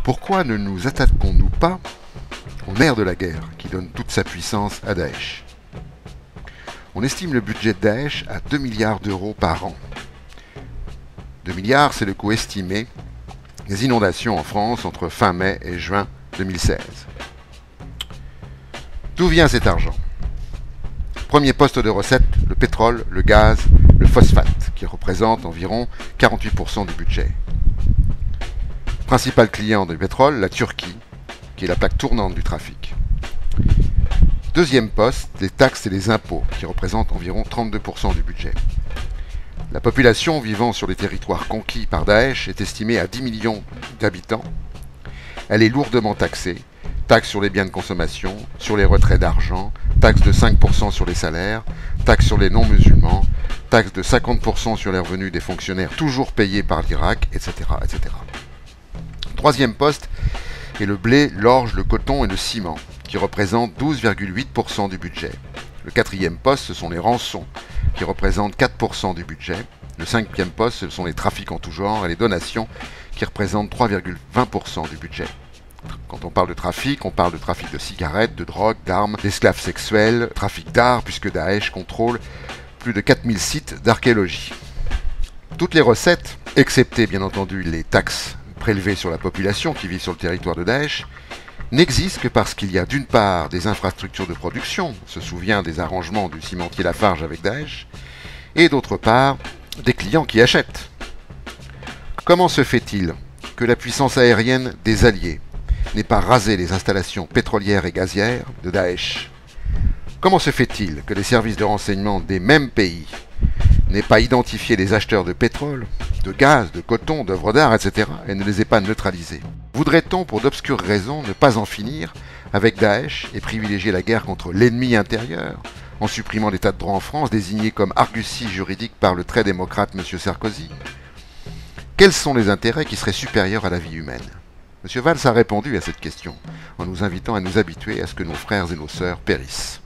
Pourquoi ne nous attaquons-nous pas au nerf de la guerre qui donne toute sa puissance à Daesh? On estime le budget de Daesh à 2 milliards d'euros par an. 2 milliards, c'est le coût estimé des inondations en France entre fin mai et juin 2016. D'où vient cet argent? Premier poste de recette, le pétrole, le gaz, le phosphate, qui représente environ 48% du budget. Principal client du pétrole, la Turquie, qui est la plaque tournante du trafic. Deuxième poste, les taxes et les impôts, qui représentent environ 32% du budget. La population vivant sur les territoires conquis par Daesh est estimée à 10 millions d'habitants. Elle est lourdement taxée. Taxes sur les biens de consommation, sur les retraits d'argent, taxes de 5% sur les salaires, taxes sur les non-musulmans, taxes de 50% sur les revenus des fonctionnaires toujours payés par l'Irak, etc., etc. Troisième poste est le blé, l'orge, le coton et le ciment, qui représentent 12,8% du budget. Le quatrième poste, ce sont les rançons, qui représentent 4% du budget. Le cinquième poste, ce sont les trafics en tout genre et les donations, qui représentent 3,20% du budget. Quand on parle de trafic, on parle de trafic de cigarettes, de drogue, d'armes, d'esclaves sexuels, trafic d'art, puisque Daesh contrôle plus de 4000 sites d'archéologie. Toutes les recettes, excepté bien entendu les taxes prélevées sur la population qui vit sur le territoire de Daesh, n'existent que parce qu'il y a d'une part des infrastructures de production, on se souvient des arrangements du cimentier Lafarge avec Daesh, et d'autre part des clients qui achètent. Comment se fait-il que la puissance aérienne des Alliés n'ait pas rasé les installations pétrolières et gazières de Daesh? Comment se fait-il que les services de renseignement des mêmes pays n'aient pas identifié les acheteurs de pétrole, de gaz, de coton, d'œuvres d'art, etc. et ne les aient pas neutralisés? Voudrait-on, pour d'obscures raisons, ne pas en finir avec Daesh et privilégier la guerre contre l'ennemi intérieur, en supprimant l'état de droit en France, désigné comme argutie juridique par le très démocrate M. Sarkozy? Quels sont les intérêts qui seraient supérieurs à la vie humaine? M. Valls a répondu à cette question, en nous invitant à nous habituer à ce que nos frères et nos sœurs périssent.